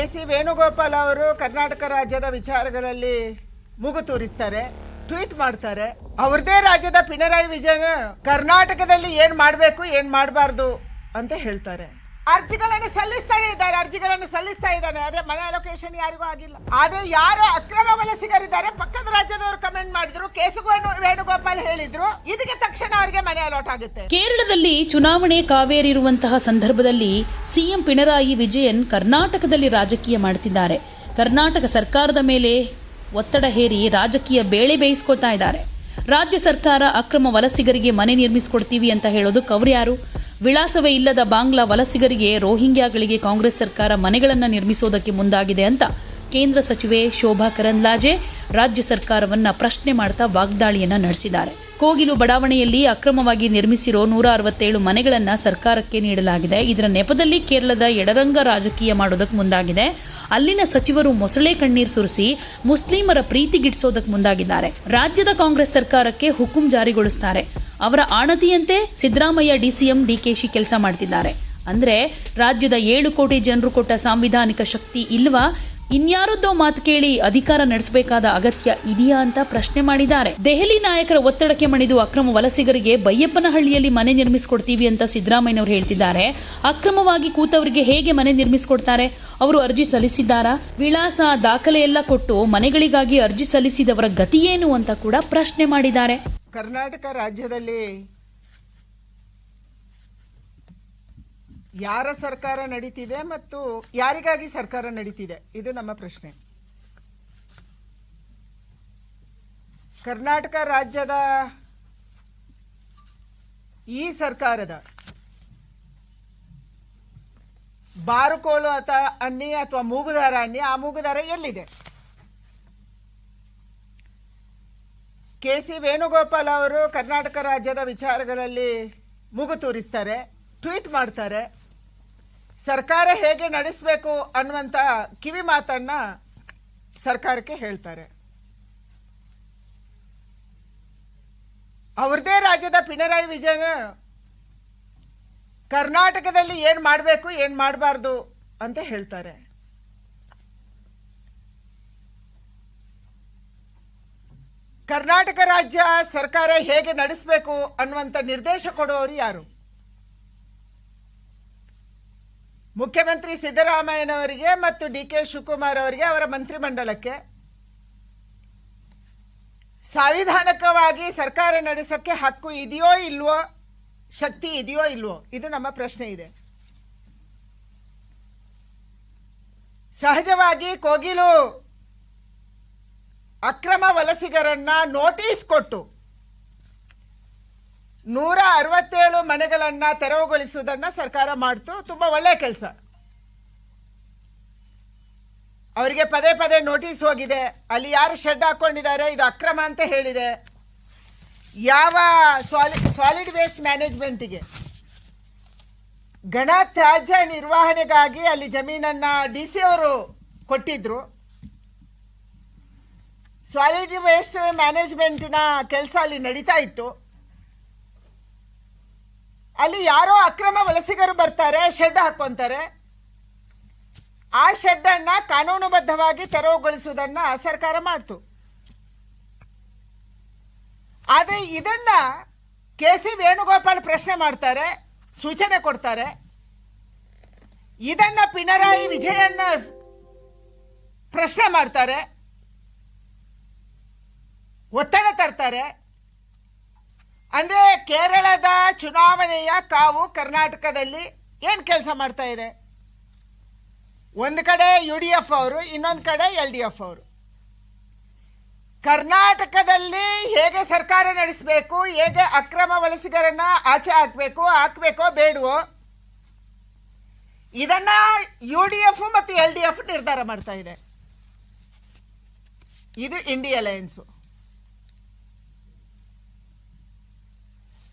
KC. Venugopal ಅವರು ಕರ್ನಾಟಕ ರಾಜ್ಯದ ವಿಚಾರಗಳಲ್ಲಿ ಮುಗು ತೋರಿಸ್ತಾರೆ, ಟ್ವೀಟ್ ಮಾಡ್ತಾರೆ. ಅವ್ರದೇ ರಾಜ್ಯದ ಪಿಣರಾಯಿ ವಿಜಯನ್ ಕರ್ನಾಟಕದಲ್ಲಿ ಏನ್ ಮಾಡಬೇಕು ಏನ್ ಮಾಡಬಾರ್ದು ಅಂತ ಹೇಳ್ತಾರೆ. ಅರ್ಜಿಗಳನ್ನು ಸಲ್ಲಿಸ್ತಾ ಇದ್ದಾನೆ. ಆದ್ರೆ ಮನೆ ಅಲೋಕೇಶನ್ ಯಾರಿಗೂ ಆಗಿಲ್ಲ. ಆದ್ರೆ ಯಾರು ಅಕ್ರಮ ವಲಸಿಗರಿದ್ದಾರೆ ಪಕ್ಕದ ರಾಜ್ಯದವರು ಕಮೆಂಟ್ ಮಾಡಿದ್ರು, ಕೆ.ಸಿ. ವೇಣುಗೋಪಾಲ್ ಹೇಳಿದ್ರು, ಇದಕ್ಕೆ ತಕ್ಷಣ ಅವರಿಗೆ ಮನೆ ಅಲೋಟ್ ಆಗುತ್ತೆ. ಕೇರಳದಲ್ಲಿ ಚುನಾವಣೆ ಕಾವೇರಿರುವಂತಹ ಸಂದರ್ಭದಲ್ಲಿ ಸಿಎಂ ಪಿಣರಾಯಿ ವಿಜಯನ್ ಕರ್ನಾಟಕದಲ್ಲಿ ರಾಜಕೀಯ ಮಾಡ್ತಿದ್ದಾರೆ. ಕರ್ನಾಟಕ ಸರ್ಕಾರದ ಮೇಲೆ ಒತ್ತಡ ಹೇರಿ ರಾಜಕೀಯ ಬೇಳೆ ಬೇಯಿಸ್ಕೊಳ್ತಾ ಇದ್ದಾರೆ. ರಾಜ್ಯ ಸರ್ಕಾರ ಅಕ್ರಮ ವಲಸಿಗರಿಗೆ ಮನೆ ನಿರ್ಮಿಸಿಕೊಡ್ತೀವಿ ಅಂತ ಹೇಳೋದಕ್ಕೆ ಅವರು ಯಾರು? ವಿಳಾಸವೇ ಇಲ್ಲದ ಬಾಂಗ್ಲಾ ವಲಸಿಗರಿಗೆ, ರೋಹಿಂಗ್ಯಾಗಳಿಗೆ ಕಾಂಗ್ರೆಸ್ ಸರ್ಕಾರ ಮನೆಗಳನ್ನು ನಿರ್ಮಿಸೋದಕ್ಕೆ ಮುಂದಾಗಿದೆ ಅಂತ ಕೇಂದ್ರ ಸಚಿವೆ ಶೋಭಾ ಕರಂದ್ಲಾಜೆ ರಾಜ್ಯ ಸರ್ಕಾರವನ್ನು ಪ್ರಶ್ನೆ ಮಾಡ್ತಾ ವಾಗ್ದಾಳಿಯನ್ನು ನಡೆಸಿದ್ದಾರೆ. ಕೋಗಿಲು ಬಡಾವಣೆಯಲ್ಲಿ ಅಕ್ರಮವಾಗಿ ನಿರ್ಮಿಸಿರೋ 167 ಮನೆಗಳನ್ನು ಸರ್ಕಾರಕ್ಕೆ ನೀಡಲಾಗಿದೆ. ಇದರ ನೆಪದಲ್ಲಿ ಕೇರಳದ ಎಡರಂಗ ರಾಜಕೀಯ ಮಾಡೋದಕ್ಕೆ ಮುಂದಾಗಿದೆ. ಅಲ್ಲಿನ ಸಚಿವರು ಮೊಸಳೆ ಕಣ್ಣೀರು ಸುರಿಸಿ ಮುಸ್ಲಿಮರ ಪ್ರೀತಿ ಗಿಟ್ಟಿಸೋದಕ್ಕೆ ಮುಂದಾಗಿದ್ದಾರೆ. ರಾಜ್ಯದ ಕಾಂಗ್ರೆಸ್ ಸರ್ಕಾರಕ್ಕೆ ಹುಕುಂ ಜಾರಿಗೊಳಿಸ್ತಾರೆ. ಅವರ ಆಣತಿಯಂತೆ ಸಿದ್ದರಾಮಯ್ಯ ಡಿಸಿಎಂ ಡಿಕೆಶಿ ಕೆಲಸ ಮಾಡ್ತಿದ್ದಾರೆ. ಅಂದ್ರೆ ರಾಜ್ಯದ 7 ಕೋಟಿ ಜನರು ಕೊಟ್ಟ ಸಾಂವಿಧಾನಿಕ ಶಕ್ತಿ ಇಲ್ವಾ? ಇನ್ಯಾರದ್ದೋ ಮಾತು ಕೇಳಿ ಅಧಿಕಾರ ನಡೆಸಬೇಕಾದ ಅಗತ್ಯ ಇದೆಯಾ ಅಂತ ಪ್ರಶ್ನೆ ಮಾಡಿದ್ದಾರೆ. ದೆಹಲಿ ನಾಯಕರ ಒತ್ತಡಕ್ಕೆ ಮಣಿದು ಅಕ್ರಮ ವಲಸಿಗರಿಗೆ ಬೈಯಪ್ಪನಹಳ್ಳಿಯಲ್ಲಿ ಮನೆ ನಿರ್ಮಿಸಿಕೊಡ್ತೀವಿ ಅಂತ ಸಿದ್ದರಾಮಯ್ಯನವರು ಹೇಳ್ತಿದ್ದಾರೆ. ಅಕ್ರಮವಾಗಿ ಕೂತವರಿಗೆ ಹೇಗೆ ಮನೆ ನಿರ್ಮಿಸಿಕೊಡ್ತಾರೆ? ಅವರು ಅರ್ಜಿ ಸಲ್ಲಿಸಿದ್ದಾರಾ? ವಿಳಾಸ ದಾಖಲೆ ಎಲ್ಲ ಕೊಟ್ಟು ಮನೆಗಳಿಗಾಗಿ ಅರ್ಜಿ ಸಲ್ಲಿಸಿದವರ ಗತಿ ಏನು ಅಂತ ಕೂಡ ಪ್ರಶ್ನೆ ಮಾಡಿದ್ದಾರೆ. ಕರ್ನಾಟಕ ರಾಜ್ಯದಲ್ಲಿ ಯಾರ ಸರ್ಕಾರ ನಡೀತಿದೆ ಮತ್ತು ಯಾರಿಗಾಗಿ ಸರ್ಕಾರ ನಡೀತಿದೆ, ಇದು ನಮ್ಮ ಪ್ರಶ್ನೆ. ಕರ್ನಾಟಕ ರಾಜ್ಯದ ಈ ಸರ್ಕಾರದ ಬಾರುಕೋಲು ಅನ್ನಿ ಅಥವಾ ಮೂಗುದಾರ ಅನ್ನಿ, ಆ ಮೂಗುದಾರ ಎಲ್ಲಿದೆ? ಕೆ.ಸಿ. ವೇಣುಗೋಪಾಲ್ ಅವರು ಕರ್ನಾಟಕ ರಾಜ್ಯದ ವಿಚಾರಗಳಲ್ಲಿ ಮುಗು ತೋರಿಸ್ತಾರೆ, ಟ್ವೀಟ್ ಮಾಡ್ತಾರೆ. ಸರ್ಕಾರ ಹೇಗೆ ನಡೆಸಬೇಕು ಅನ್ನುವಂಥ ಕಿವಿ ಮಾತನ್ನ ಸರ್ಕಾರಕ್ಕೆ ಹೇಳ್ತಾರೆ. ಅವ್ರದೇ ರಾಜ್ಯದ ಪಿಣರಾಯಿ ವಿಜಯನ್ ಕರ್ನಾಟಕದಲ್ಲಿ ಏನ್ ಮಾಡಬೇಕು ಏನ್ ಮಾಡಬಾರ್ದು ಅಂತ ಹೇಳ್ತಾರೆ. ಕರ್ನಾಟಕ ರಾಜ್ಯ ಸರ್ಕಾರ ಹೇಗೆ ನಡೆಸಬೇಕು ಅನ್ನುವಂಥ ನಿರ್ದೇಶ ಕೊಡುವವರು ಯಾರು? ಮುಖ್ಯಮಂತ್ರಿ ಸಿದ್ದರಾಮಯ್ಯನವರಿಗೆ ಮತ್ತು ಡಿ.ಕೆ. ಶಿವಕುಮಾರ್ ಅವರಿಗೆ, ಅವರ ಮಂತ್ರಿಮಂಡಲಕ್ಕೆ ಸಾಂವಿಧಾನಿಕವಾಗಿ ಸರ್ಕಾರ ನಡೆಸಕ್ಕೆ ಹಕ್ಕು ಇದೆಯೋ ಇಲ್ವೋ, ಶಕ್ತಿ ಇದೆಯೋ ಇಲ್ವೋ, ಇದು ನಮ್ಮ ಪ್ರಶ್ನೆ ಇದೆ. ಸಹಜವಾಗಿ ಕೋಗಿಲು ಅಕ್ರಮ ವಲಸಿಗರನ್ನ ನೋಟಿಸ್ ಕೊಟ್ಟು 167 ಮನೆಗಳನ್ನ ತೆರವುಗೊಳಿಸುವುದನ್ನ ಸರ್ಕಾರ ಮಾಡ್ತು. ತುಂಬಾ ಒಳ್ಳೆ ಕೆಲಸ. ಅವರಿಗೆ ಪದೇ ಪದೇ ನೋಟಿಸ್ ಹೋಗಿದೆ. ಅಲ್ಲಿ ಯಾರು ಶೆಡ್ ಹಾಕೊಂಡಿದ್ದಾರೆ ಇದು ಅಕ್ರಮ ಅಂತ ಹೇಳಿದೆ. ಯಾವ ಸಾಲಿಡ್ ವೇಸ್ಟ್ ಮ್ಯಾನೇಜ್ಮೆಂಟ್ಗೆ, ಘನ ತ್ಯಾಜ್ಯ ನಿರ್ವಹಣೆಗಾಗಿ ಅಲ್ಲಿ ಜಮೀನನ್ನ ಡಿಸಿ ಅವರು ಕೊಟ್ಟಿದ್ರು. ಸಾಲಿಡ್ ವೇಸ್ಟ್ ಮ್ಯಾನೇಜ್ಮೆಂಟಿನ ಕೆಲಸ ಅಲ್ಲಿ ನಡೀತಾ ಇತ್ತು. ಅಲ್ಲಿ ಯಾರೋ ಅಕ್ರಮ ವಲಸಿಗರು ಬರ್ತಾರೆ, ಶೆಡ್ ಹಾಕೊಂತಾರೆ. ಆ ಶೆಡ್ ಅನ್ನ ಕಾನೂನುಬದ್ಧವಾಗಿ ತೆರವುಗೊಳಿಸುವುದನ್ನ ಸರ್ಕಾರ ಮಾಡ್ತು. ಆದ್ರೆ ಇದನ್ನ ಕೆ.ಸಿ. ವೇಣುಗೋಪಾಲ್ ಪ್ರಶ್ನೆ ಮಾಡ್ತಾರೆ, ಸೂಚನೆ ಕೊಡ್ತಾರೆ. ಇದನ್ನ ಪಿಣರಾಯಿ ವಿಜಯನ್ ಪ್ರಶ್ನೆ ಮಾಡ್ತಾರೆ, ಒತ್ತಡ ತರ್ತಾರೆ. ಅಂದ್ರೆ ಕೇರಳದ ಚುನಾವಣೆಯ ಕಾವು ಕರ್ನಾಟಕದಲ್ಲಿ ಏನ್ ಕೆಲಸ ಮಾಡ್ತಾ ಇದೆ? ಒಂದು ಕಡೆ UDF ಅವರು, ಇನ್ನೊಂದು ಕಡೆ LDF ಅವರು. ಕರ್ನಾಟಕದಲ್ಲಿ ಹೇಗೆ ಸರ್ಕಾರ ನಡೆಸಬೇಕು, ಹೇಗೆ ಅಕ್ರಮ ವಲಸಿಗರನ್ನ ಆಚೆ ಹಾಕಬೇಕೋ ಬೇಡವೋ, ಇದನ್ನ UDF ಮತ್ತು LDF ನಿರ್ಧಾರ ಮಾಡ್ತಾ ಇದೆ. ಇದು ಇಂಡಿಯಾ ಅಲಯನ್ಸ್.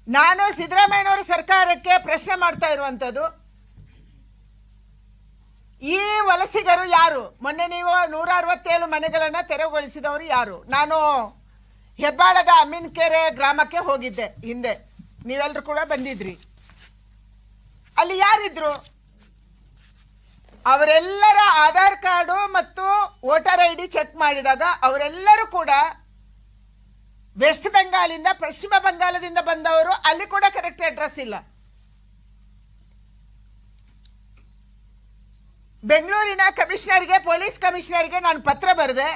ನಾನು ಸಿದ್ದರಾಮಯ್ಯನವರ ಸರ್ಕಾರಕ್ಕೆ ಪ್ರಶ್ನೆ ಮಾಡ್ತಾ ಇರುವಂಥದ್ದು, ಈ ವಲಸಿಗರು ಯಾರು? ಮೊನ್ನೆ ನೀವು 167 ಮನೆಗಳನ್ನು ತೆರವುಗೊಳಿಸಿದವರು ಯಾರು? ನಾನು ಹೆಬ್ಬಾಳದ ಅಮೀನ್ಕೆರೆ ಗ್ರಾಮಕ್ಕೆ ಹೋಗಿದ್ದೆ ಹಿಂದೆ, ನೀವೆಲ್ಲರೂ ಕೂಡ ಬಂದಿದ್ರಿ. ಅಲ್ಲಿ ಯಾರಿದ್ರು? ಅವರೆಲ್ಲರ Aadhaar card voter I D check ಮಾಡಿದಾಗ ಅವರೆಲ್ಲರೂ ಕೂಡ ವೆಸ್ಟ್ ಬೆಂಗಾಲಿಂದ, ಪಶ್ಚಿಮ ಬಂಗಾಳದಿಂದ ಬಂದವರು. ಅಲ್ಲಿ ಕೂಡ ಕರೆಕ್ಟ್ ಅಡ್ರೆಸ್ ಇಲ್ಲ. ಬೆಂಗಳೂರಿನ ಕಮಿಷನರ್ಗೆ, ಪೊಲೀಸ್ ಕಮಿಷನರ್ಗೆ ನಾನು ಪತ್ರ ಬರೆದೆ.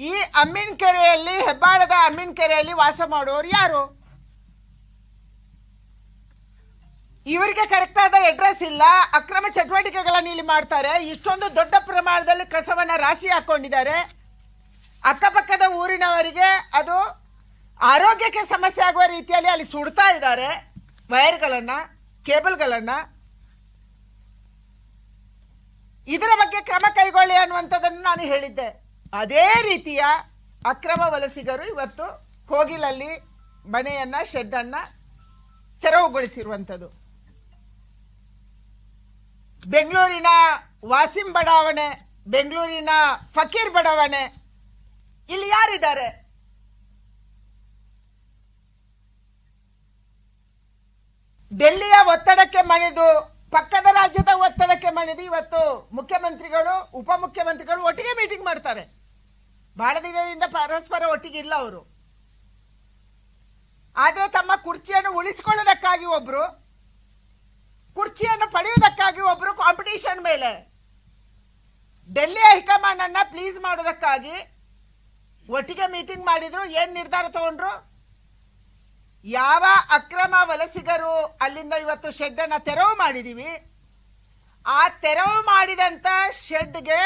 ಈ ಅಮ್ಮಿನಕೆರೆಯಲ್ಲಿ, ಹೆಬ್ಬಾಳದ ಅಮ್ಮಿನಕೆರೆಯಲ್ಲಿ ವಾಸ ಮಾಡುವವರು ಯಾರು? ಇವರಿಗೆ ಕರೆಕ್ಟ್ ಆದ ಅಡ್ರೆಸ್ ಇಲ್ಲ. ಅಕ್ರಮ ಚಟುವಟಿಕೆಗಳನ್ನು ಇಲ್ಲಿ ಮಾಡ್ತಾರೆ. ಇಷ್ಟೊಂದು ದೊಡ್ಡ ಪ್ರಮಾಣದಲ್ಲಿ ಕಸವನ್ನ ರಾಶಿ ಹಾಕೊಂಡಿದ್ದಾರೆ. ಅಕ್ಕಪಕ್ಕದ ಊರಿನವರಿಗೆ ಅದು ಆರೋಗ್ಯಕ್ಕೆ ಸಮಸ್ಯೆ ಆಗುವ ರೀತಿಯಲ್ಲಿ ಅಲ್ಲಿ ಸುಡ್ತಾ ಇದ್ದಾರೆ ವೈರ್ಗಳನ್ನ, ಕೇಬಲ್ಗಳನ್ನ. ಇದರ ಬಗ್ಗೆ ಕ್ರಮ ಕೈಗೊಳ್ಳಿ ಅನ್ನುವಂಥದ್ದನ್ನು ನಾನು ಹೇಳಿದ್ದೆ. ಅದೇ ರೀತಿಯ ಅಕ್ರಮ ವಲಸಿಗರು ಇವತ್ತು ಕೋಗಿಲಲ್ಲಿ ಮನೆಯನ್ನ, ಶೆಡ್ ಅನ್ನ ತೆರವುಗೊಳಿಸಿರುವಂಥದ್ದು. ಬೆಂಗಳೂರಿನ ವಾಸಿಂ ಬಡಾವಣೆ, ಬೆಂಗಳೂರಿನ ಫಕೀರ್ ಬಡಾವಣೆ, ಇಲ್ಲಿ ಯಾರಿದ್ದಾರೆ? ಡೆಲ್ಲಿಯ ಒತ್ತಡಕ್ಕೆ ಮಣಿದು, ಪಕ್ಕದ ರಾಜ್ಯದ ಒತ್ತಡಕ್ಕೆ ಮಣಿದು ಇವತ್ತು ಮುಖ್ಯಮಂತ್ರಿಗಳು, ಉಪಮುಖ್ಯಮಂತ್ರಿಗಳು ಒಟ್ಟಿಗೆ ಮೀಟಿಂಗ್ ಮಾಡ್ತಾರೆ. ಬಹಳ ದಿನದಿಂದ ಪರಸ್ಪರ ಒಟ್ಟಿಗೆ ಇಲ್ಲ ಅವರು. ಆದರೆ ತಮ್ಮ ಕುರ್ಚಿಯನ್ನು ಉಳಿಸಿಕೊಳ್ಳೋದಕ್ಕಾಗಿ ಒಬ್ರು, ಕುರ್ಚಿಯನ್ನು ಪಡೆಯುವುದಕ್ಕಾಗಿ ಒಬ್ರು ಕಾಂಪಿಟೇಷನ್ ಮೇಲೆ ಡೆಲ್ಲಿ ಹೈಕಮಾಂಡ್ ಅನ್ನ ಪ್ಲೀಸ್ ಮಾಡೋದಕ್ಕಾಗಿ ಒಟ್ಟಿಗೆ ಮೀಟಿಂಗ್ ಮಾಡಿದ್ರು. ಏನ್ ನಿರ್ಧಾರ ತಗೊಂಡ್ರು? ಯಾವ ಅಕ್ರಮ ವಲಸಿಗರು ಅಲ್ಲಿಂದ ಇವತ್ತು ಶೆಡ್ ಅನ್ನ ತೆರವು ಮಾಡಿದೀವಿ, ಆ ತೆರವು ಮಾಡಿದಂತ ಶೆಡ್ಗೆ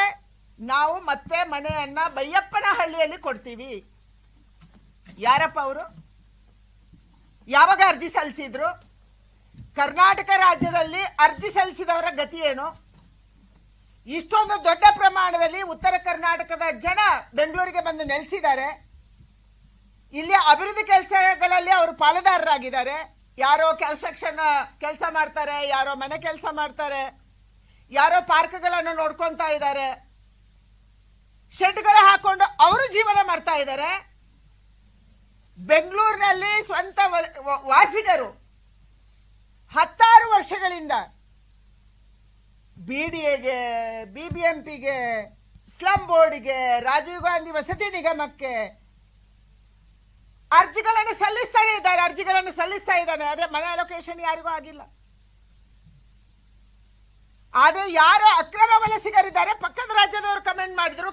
ನಾವು ಮತ್ತೆ ಮನೆಯನ್ನ ಬೈಯಪ್ಪನಹಳ್ಳಿಯಲ್ಲಿ ಕೊಡ್ತೀವಿ. ಯಾರಪ್ಪ ಅವರು? ಯಾವಾಗ ಅರ್ಜಿ ಸಲ್ಲಿಸಿದ್ರು? ಕರ್ನಾಟಕ ರಾಜ್ಯದಲ್ಲಿ ಅರ್ಜಿ ಸಲ್ಲಿಸಿದವರ ಗತಿ ಏನು? ಇಷ್ಟೊಂದು ದೊಡ್ಡ ಪ್ರಮಾಣದಲ್ಲಿ ಉತ್ತರ ಕರ್ನಾಟಕದ ಜನ ಬೆಂಗಳೂರಿಗೆ ಬಂದು ನೆಲೆಸಿದ್ದಾರೆ. ಇಲ್ಲಿ ಅಭಿವೃದ್ಧಿ ಕೆಲಸಗಳಲ್ಲಿ ಅವರು ಪಾಲುದಾರರಾಗಿದ್ದಾರೆ. ಯಾರೋ ಕನ್ಸ್ಟ್ರಕ್ಷನ್ ಕೆಲಸ ಮಾಡ್ತಾರೆ, ಯಾರೋ ಮನೆ ಕೆಲಸ ಮಾಡ್ತಾರೆ, ಯಾರೋ ಪಾರ್ಕ್ಗಳನ್ನು ನೋಡ್ಕೊಂತಾ ಇದ್ದಾರೆ, ಶೆಡ್ಗಳು ಹಾಕೊಂಡು ಅವರು ಜೀವನ ಮಾಡ್ತಾ ಇದ್ದಾರೆ. ಬೆಂಗಳೂರಿನಲ್ಲಿ ಸ್ವಂತ ವಾಸಿಗರು 10 ವರ್ಷಗಳಿಂದ ಬಿಡಿಎಗೆ, ಬಿಬಿಎಂಪಿಗೆ, ಸ್ಲಂ ಬೋರ್ಡ್ಗೆ, ರಾಜೀವ್ ಗಾಂಧಿ ವಸತಿ ನಿಗಮಕ್ಕೆ ಅರ್ಜಿಗಳನ್ನು ಸಲ್ಲಿಸ್ತಾ ಇದ್ದಾನೆ. ಆದ್ರೆ ಮನೆ ಅಲೋಕೇಶನ್ ಯಾರಿಗೂ ಆಗಿಲ್ಲ. ಆದ್ರೆ ಯಾರು ಅಕ್ರಮ ವಲಸಿಗರಿದ್ದಾರೆ, ಪಕ್ಕದ ರಾಜ್ಯದವರು ಕಮೆಂಟ್ ಮಾಡಿದ್ರು,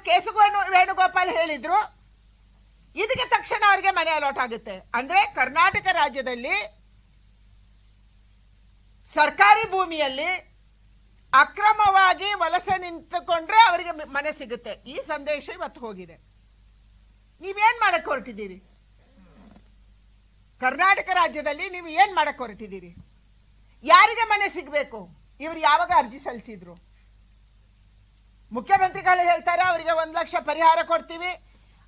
ವೇಣುಗೋಪಾಲ್ ಹೇಳಿದ್ರು, ಇದಕ್ಕೆ ತಕ್ಷಣ ಅವರಿಗೆ ಮನೆ ಅಲಾಟ್ ಆಗುತ್ತೆ. ಅಂದ್ರೆ ಕರ್ನಾಟಕ ರಾಜ್ಯದಲ್ಲಿ ಸರ್ಕಾರಿ ಭೂಮಿಯಲ್ಲಿ ಅಕ್ರಮವಾಗಿ ವಲಸೆ ನಿಂತುಕೊಂಡ್ರೆ ಅವರಿಗೆ ಮನೆ ಸಿಗುತ್ತೆ. ಈ ಸಂದೇಶ ಇವತ್ತು ಹೋಗಿದೆ. ನೀವೇನ್ ಮಾಡಕ್ ಹೊರಟಿದ್ದೀರಿ? ಕರ್ನಾಟಕ ರಾಜ್ಯದಲ್ಲಿ ನೀವು ಏನ್ ಮಾಡಕ್ ಹೊರಟಿದ್ದೀರಿ? ಯಾರಿಗೆ ಮನೆ ಸಿಗಬೇಕು? ಇವರು ಯಾವಾಗ ಅರ್ಜಿ ಸಲ್ಲಿಸಿದ್ರು? ಮುಖ್ಯಮಂತ್ರಿಗಳು ಹೇಳ್ತಾರೆ ಅವರಿಗೆ 1 ಲಕ್ಷ ಪರಿಹಾರ ಕೊಡ್ತೀವಿ,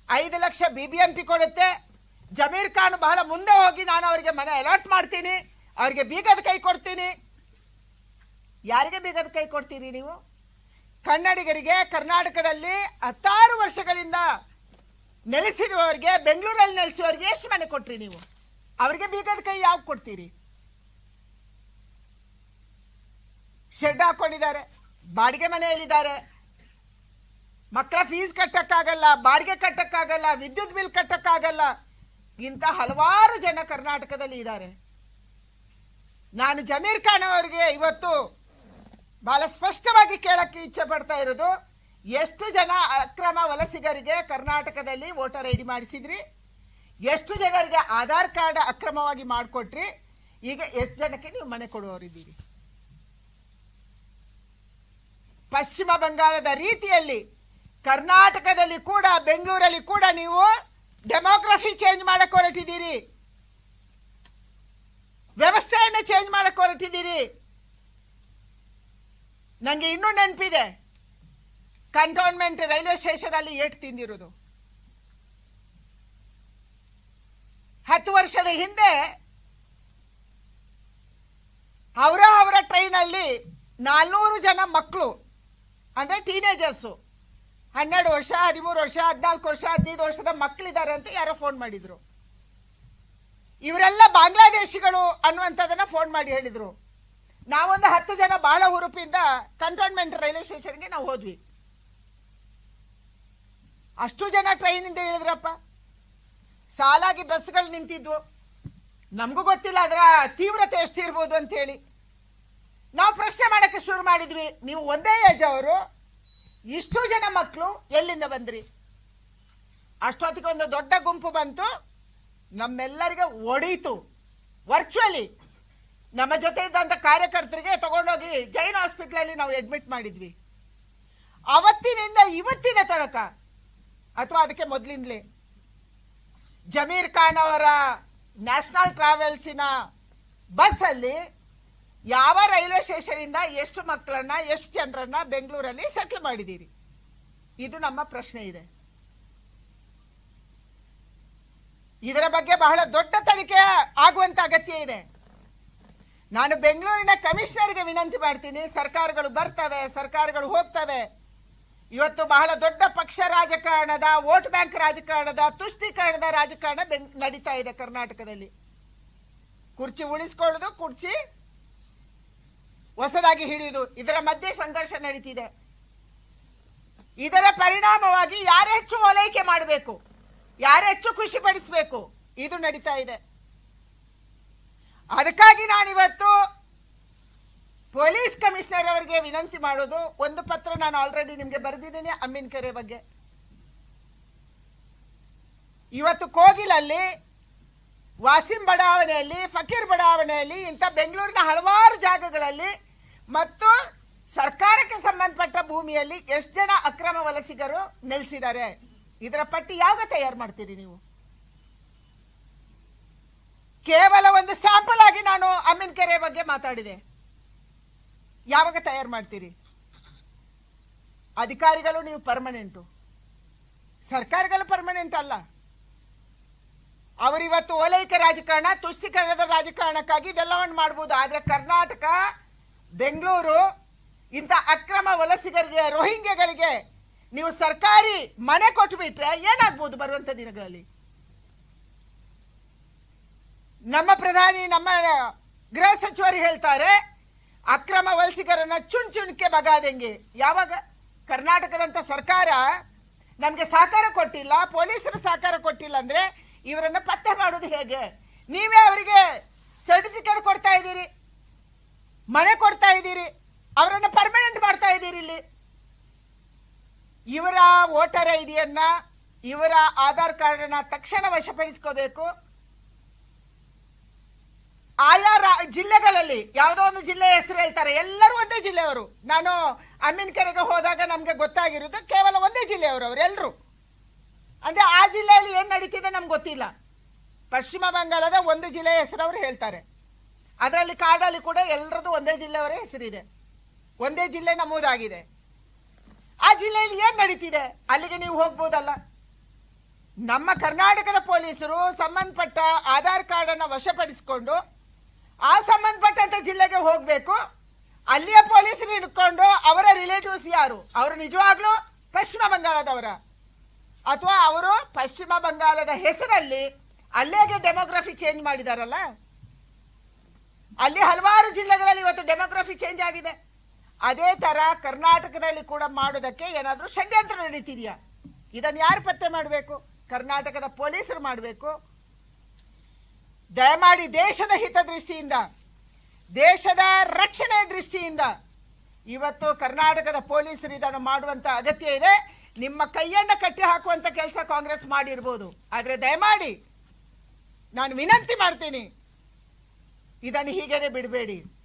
5 ಲಕ್ಷ ಬಿಬಿಎಂಪಿ ಕೊಡುತ್ತೆ. ಜಮೀರ್ ಖಾನ್ ಬಹಳ ಮುಂದೆ ಹೋಗಿ ನಾನು ಅವರಿಗೆ ಮನೆ ಅಲಾಟ್ ಮಾಡ್ತೀನಿ, ಅವರಿಗೆ ಬೀಗದ ಕೈ ಕೊಡ್ತೀನಿ. ಯಾರಿಗೆ ಬೀಗದ ಕೈ ಕೊಡ್ತೀರಿ ನೀವು? ಕನ್ನಡಿಗರಿಗೆ, ಕರ್ನಾಟಕದಲ್ಲಿ 16 ವರ್ಷಗಳಿಂದ ನೆಲೆಸಿರುವವರಿಗೆ, ಬೆಂಗಳೂರಲ್ಲಿ ನೆಲೆಸುವವರಿಗೆ ಎಷ್ಟು ಮನೆ ಕೊಟ್ರಿ ನೀವು? ಅವರಿಗೆ ಬೀಗದ ಕೈ ಯಾವ ಕೊಡ್ತೀರಿ? ಶೆಡ್ ಹಾಕೊಂಡಿದ್ದಾರೆ, ಬಾಡಿಗೆ ಮನೆಯಲ್ಲಿದ್ದಾರೆ, ಮಕ್ಕಳ ಫೀಸ್ ಕಟ್ಟಕ್ಕಾಗಲ್ಲ, ಬಾಡಿಗೆ ಕಟ್ಟಕ್ಕಾಗಲ್ಲ, ವಿದ್ಯುತ್ ಬಿಲ್ ಕಟ್ಟಕ್ಕಾಗಲ್ಲ. ಇಂಥ ಹಲವಾರು ಜನ ಕರ್ನಾಟಕದಲ್ಲಿ ಇದ್ದಾರೆ. ನಾನು ಜಮೀರ್ ಖಾನ್ ಅವರಿಗೆ ಇವತ್ತು ಬಹಳ ಸ್ಪಷ್ಟವಾಗಿ ಕೇಳಕ್ಕೆ ಇಚ್ಛೆ ಪಡ್ತಾ ಇರೋದು, ಎಷ್ಟು ಜನ ಅಕ್ರಮ ವಲಸಿಗರಿಗೆ ಕರ್ನಾಟಕದಲ್ಲಿ ವೋಟರ್ ಐ ಡಿ ಮಾಡಿಸಿದ್ರಿ? ಎಷ್ಟು ಜನರಿಗೆ ಆಧಾರ್ ಕಾರ್ಡ್ ಅಕ್ರಮವಾಗಿ ಮಾಡಿಕೊಟ್ರಿ? ಈಗ ಎಷ್ಟು ಜನಕ್ಕೆ ನೀವು ಮನೆ ಕೊಡುವವರಿದ್ದೀರಿ? ಪಶ್ಚಿಮ ಬಂಗಾಳದ ರೀತಿಯಲ್ಲಿ ಕರ್ನಾಟಕದಲ್ಲಿ ಕೂಡ, ಬೆಂಗಳೂರಲ್ಲಿ ಕೂಡ ನೀವು ಡೆಮೋಗ್ರಫಿ ಚೇಂಜ್ ಮಾಡಕ್ಕೆ ಹೊರಟಿದ್ದೀರಿ, ವ್ಯವಸ್ಥೆಯನ್ನು ಚೇಂಜ್ ಮಾಡಕ್ಕೆ ಹೊರಟಿದ್ದೀರಿ. ನನಗೆ ಇನ್ನೂ ನೆನಪಿದೆ, ಕಂಟೋನ್ಮೆಂಟ್ ರೈಲ್ವೆ ಸ್ಟೇಷನ್ ಅಲ್ಲಿ ಏಟ್ ತಿಂದಿರೋದು. 10 ವರ್ಷದ ಹಿಂದೆ ಅವರ ಟ್ರೈನ್ ಅಲ್ಲಿ 400 ಜನ ಮಕ್ಕಳು, ಅಂದ್ರೆ ಟೀನೇಜರ್ಸು, 12 ವರ್ಷ, 13 ವರ್ಷ, 14 ವರ್ಷ, 15 ವರ್ಷದ ಮಕ್ಕಳಿದ್ದಾರೆ ಅಂತ ಯಾರೋ ಫೋನ್ ಮಾಡಿದ್ರು. ಇವರೆಲ್ಲ ಬಾಂಗ್ಲಾದೇಶಿಗಳು ಅನ್ನುವಂಥದ್ದನ್ನ ಫೋನ್ ಮಾಡಿ ಹೇಳಿದ್ರು. ನಾವೊಂದು 10 ಜನ ಬಹಳ ಹುರುಪಿಂದ ಕಂಟೋನ್ಮೆಂಟ್ ರೈಲ್ವೆ ಸ್ಟೇಷನ್ಗೆ ನಾವು ಹೋದ್ವಿ. ಅಷ್ಟು ಜನ ಟ್ರೈನಿಂದ ಇಳಿದ್ರಪ್ಪ. ಸಾಲಾಗಿ ಬಸ್ಗಳು ನಿಂತಿದ್ವು. ನಮಗೂ ಗೊತ್ತಿಲ್ಲ ಅದರ ತೀವ್ರತೆ ಎಷ್ಟಿರ್ಬೋದು ಅಂತೇಳಿ. ನಾವು ಪ್ರಶ್ನೆ ಮಾಡೋಕ್ಕೆ ಶುರು ಮಾಡಿದ್ವಿ, ನೀವು ಒಂದೇ ಏಜ್ ಅವರು, ಇಷ್ಟು ಜನ ಮಕ್ಕಳು ಎಲ್ಲಿಂದ ಬಂದ್ರಿ? ಅಷ್ಟೊತ್ತಿಗೆ ಒಂದು ದೊಡ್ಡ ಗುಂಪು ಬಂತು, ನಮ್ಮೆಲ್ಲರಿಗೆ ಹೊಡೀತು. ವರ್ಚುವಲಿ ನಮ್ಮ ಜೊತೆ ಇದ್ದಂಥ ಕಾರ್ಯಕರ್ತರಿಗೆ ತಗೊಂಡೋಗಿ ಜೈನ್ ಹಾಸ್ಪಿಟ್ಲಲ್ಲಿ ನಾವು ಅಡ್ಮಿಟ್ ಮಾಡಿದ್ವಿ. ಅವತ್ತಿನಿಂದ ಇವತ್ತಿನ ತನಕ, ಅಥವಾ ಅದಕ್ಕೆ ಮೊದಲಿಂದಲೇ, ಜಮೀರ್ ಖಾನ್ ಅವರ ನ್ಯಾಷನಲ್ ಟ್ರಾವೆಲ್ಸಿನ ಬಸ್ಸಲ್ಲಿ ಯಾವ ರೈಲ್ವೆ ಸ್ಟೇಷನಿಂದ ಎಷ್ಟು ಮಕ್ಕಳನ್ನ, ಎಷ್ಟು ಜನರನ್ನ ಬೆಂಗಳೂರಲ್ಲಿ ಸೆಟ್ಲ್ ಮಾಡಿದ್ದೀರಿ? ಇದು ನಮ್ಮ ಪ್ರಶ್ನೆ ಇದೆ. ಇದರ ಬಗ್ಗೆ ಬಹಳ ದೊಡ್ಡ ತನಿಖೆ ಆಗುವಂತ ಅಗತ್ಯ ಇದೆ. ನಾನು ಬೆಂಗಳೂರಿನ ಕಮಿಷನರ್ಗೆ ವಿನಂತಿ ಮಾಡ್ತೀನಿ. ಸರ್ಕಾರಗಳು ಬರ್ತವೆ, ಸರ್ಕಾರಗಳು ಹೋಗ್ತವೆ. ಇವತ್ತು ಬಹಳ ದೊಡ್ಡ ಪಕ್ಷ ರಾಜಕಾರಣದ, ವೋಟ್ ಬ್ಯಾಂಕ್ ರಾಜಕಾರಣದ, ತುಷ್ಟೀಕರಣದ ರಾಜಕಾರಣ ನಡೀತಾ ಇದೆ ಕರ್ನಾಟಕದಲ್ಲಿ. ಕುರ್ಚಿ ಉಳಿಸ್ಕೊಳ್ಳೋದು, ಕುರ್ಚಿ ಹೊಸದಾಗಿ ಹಿಡಿಯುವುದು, ಇದರ ಮಧ್ಯೆ ಸಂಘರ್ಷ ನಡೀತಿದೆ. ಇದರ ಪರಿಣಾಮವಾಗಿ ಯಾರು ಹೆಚ್ಚು ಓಲೈಕೆ ಮಾಡಬೇಕು, ಯಾರು ಹೆಚ್ಚು ಖುಷಿ ಪಡಿಸಬೇಕು, ಇದು ನಡೀತಾ ಇದೆ. ಅದಕ್ಕಾಗಿ ನಾನಿವತ್ತು ಪೊಲೀಸ್ ಕಮಿಷನರ್ ಅವರಿಗೆ ವಿನಂತಿ ಮಾಡೋದು, ಒಂದು ಪತ್ರ ನಾನು ಆಲ್ರೆಡಿ ನಿಮಗೆ ಬರೆದಿದ್ದೀನಿ ಅಮ್ಮಿನ ಕೆರೆ ಬಗ್ಗೆ. ಇವತ್ತು ಕೋಗಿಲಲ್ಲಿ, ವಾಸಿಂ ಬಡಾವಣೆಯಲ್ಲಿ, ಫಕೀರ್ ಬಡಾವಣೆಯಲ್ಲಿ, ಇಂಥ ಬೆಂಗಳೂರಿನ ಹಲವಾರು ಜಾಗಗಳಲ್ಲಿ ಮತ್ತು ಸರ್ಕಾರಕ್ಕೆ ಸಂಬಂಧಪಟ್ಟ ಭೂಮಿಯಲ್ಲಿ ಎಷ್ಟು ಜನ ಅಕ್ರಮ ವಲಸಿಗರು ನೆಲೆಸಿದ್ದಾರೆ, ಇದರ ಪಟ್ಟಿ ಯಾವಾಗ ತಯಾರು ಮಾಡ್ತೀರಿ ನೀವು? ಕೇವಲ ಒಂದು ಸ್ಯಾಂಪಲ್ ಆಗಿ ನಾನು ಅಮ್ಮಿನ ಕೆರೆ ಬಗ್ಗೆ ಮಾತಾಡಿದೆ. ಯಾವಾಗ ತಯಾರು ಮಾಡ್ತೀರಿ? ಅಧಿಕಾರಿಗಳು ನೀವು ಪರ್ಮನೆಂಟು, ಸರ್ಕಾರಗಳು ಪರ್ಮನೆಂಟ್ ಅಲ್ಲ. ಅವರಿವತ್ತು ಓಲೈಕೆ ರಾಜಕಾರಣ, ತುಷ್ಟೀಕರಣದ ರಾಜಕಾರಣಕ್ಕಾಗಿ ಇದೆಲ್ಲವನ್ನು ಮಾಡ್ಬೋದು. ಆದರೆ ಕರ್ನಾಟಕ, ಬೆಂಗಳೂರು ಇಂಥ ಅಕ್ರಮ ವಲಸಿಗರಿಗೆ, ರೋಹಿಂಗ್ಯಗಳಿಗೆ ನೀವು ಸರ್ಕಾರಿ ಮನೆ ಕೊಟ್ಟುಬಿಟ್ರೆ ಏನಾಗ್ಬೋದು ಬರುವಂತ ದಿನಗಳಲ್ಲಿ? ನಮ್ಮ ಪ್ರಧಾನಿ, ನಮ್ಮ ಗೃಹ ಸಚಿವರು ಹೇಳ್ತಾರೆ, ಅಕ್ರಮ ವಲಸಿಗರನ್ನ ಚುಣ್ಚುಣ್ಕೆ ಬಗಾದಂಗೆ. ಯಾವಾಗ? ಕರ್ನಾಟಕದಂತ ಸರ್ಕಾರ ನಮಗೆ ಸಹಕಾರ ಕೊಟ್ಟಿಲ್ಲ, ಪೊಲೀಸರು ಸಹಕಾರ ಕೊಟ್ಟಿಲ್ಲ ಅಂದ್ರೆ ಇವರನ್ನ ಪತ್ತೆ ಮಾಡೋದು ಹೇಗೆ? ನೀವೇ ಅವರಿಗೆ ಸರ್ಟಿಫಿಕೇಟ್ ಕೊಡ್ತಾ ಇದ್ದೀರಿ, ಮನೆ ಕೊಡ್ತಾ ಇದ್ದೀರಿ, ಅವರನ್ನ ಪರ್ಮನೆಂಟ್ ಮಾಡ್ತಾ ಇದ್ದೀರಿ. ಇಲ್ಲಿ ಇವರ ವೋಟರ್ ಐಡಿಯನ್ನ, ಇವರ ಆಧಾರ್ ಕಾರ್ಡನ್ನ ತಕ್ಷಣ ವಶಪಡಿಸ್ಕೋಬೇಕು. ಆಯಾ ಜಿಲ್ಲೆಗಳಲ್ಲಿ ಯಾವುದೋ ಒಂದು ಜಿಲ್ಲೆ ಹೆಸರು ಹೇಳ್ತಾರೆ, ಎಲ್ಲರೂ ಒಂದೇ ಜಿಲ್ಲೆಯವರು. ನಾನು ಅಮ್ಮಿನ ಕೆರೆಗೆ ಹೋದಾಗ ನಮ್ಗೆ ಗೊತ್ತಾಗಿರೋದು ಕೇವಲ ಒಂದೇ ಜಿಲ್ಲೆಯವರು ಅವರೆಲ್ಲರೂ. ಅಂದ್ರೆ ಆ ಜಿಲ್ಲೆಯಲ್ಲಿ ಏನ್ ನಡೀತಿದೆ ನಮ್ಗೆ ಗೊತ್ತಿಲ್ಲ. ಪಶ್ಚಿಮ ಬಂಗಾಳದ ಒಂದು ಜಿಲ್ಲೆಯ ಹೆಸರು ಅವರು ಹೇಳ್ತಾರೆ. ಅದರಲ್ಲಿ ಕಾರ್ಡಲ್ಲಿ ಕೂಡ ಎಲ್ಲರದು ಒಂದೇ ಜಿಲ್ಲೆಯವರ ಹೆಸರಿದೆ, ಒಂದೇ ಜಿಲ್ಲೆ ನಮೂದಾಗಿದೆ. ಆ ಜಿಲ್ಲೆಯಲ್ಲಿ ಏನ್ ನಡೀತಿದೆ ಅಲ್ಲಿಗೆ ನೀವು ಹೋಗ್ಬೋದಲ್ಲ. ನಮ್ಮ ಕರ್ನಾಟಕದ ಪೊಲೀಸರು ಸಂಬಂಧಪಟ್ಟ ಆಧಾರ್ ಕಾರ್ಡ್ ಅನ್ನ ವಶಪಡಿಸಿಕೊಂಡು ಆ ಸಂಬಂಧಪಟ್ಟಂತ ಜಿಲ್ಲೆಗೆ ಹೋಗ್ಬೇಕು. ಅಲ್ಲಿಯ ಪೊಲೀಸರು ಹಿಡ್ಕೊಂಡು ಅವರ ರಿಲೇಟಿವ್ಸ್ ಯಾರು, ಅವರು ನಿಜವಾಗ್ಲೂ ಪಶ್ಚಿಮ ಬಂಗಾಳದವರ, ಅಥವಾ ಅವರು ಪಶ್ಚಿಮ ಬಂಗಾಳದ ಹೆಸರಲ್ಲಿ ಅಲ್ಲೇಗೆ ಡೆಮೋಗ್ರಫಿ ಚೇಂಜ್ ಮಾಡಿದಾರಲ್ಲ. ಅಲ್ಲಿ ಹಲವಾರು ಜಿಲ್ಲೆಗಳಲ್ಲಿ ಇವತ್ತು ಡೆಮೋಗ್ರಫಿ ಚೇಂಜ್ ಆಗಿದೆ. ಅದೇ ತರ ಕರ್ನಾಟಕದಲ್ಲಿ ಕೂಡ ಮಾಡೋದಕ್ಕೆ ಏನಾದರೂ ಷಡ್ಯಂತ್ರ ನಡೀತಿದೆಯಾ? ಇದನ್ನು ಯಾರು ಪತ್ತೆ ಮಾಡಬೇಕು? ಕರ್ನಾಟಕದ ಪೊಲೀಸರು ಮಾಡಬೇಕು. ದಯಮಾಡಿ ದೇಶದ ಹಿತದೃಷ್ಟಿಯಿಂದ, ದೇಶದ ರಕ್ಷಣೆ ದೃಷ್ಟಿಯಿಂದ ಇವತ್ತು ಕರ್ನಾಟಕದ ಪೊಲೀಸರು ಇದನ್ನು ಮಾಡುವಂತ ಅಗತ್ಯ ಇದೆ. ನಿಮ್ಮ ಕೈಯನ್ನು ಕಟ್ಟಿ ಹಾಕುವಂತ ಕೆಲಸ ಕಾಂಗ್ರೆಸ್ ಮಾಡಿರ್ಬೋದು, ಆದರೆ ದಯಮಾಡಿ ನಾನು ವಿನಂತಿ ಮಾಡ್ತೀನಿ, ಇದನ್ನು ಹೀಗೇನೆ ಬಿಡಬೇಡಿ.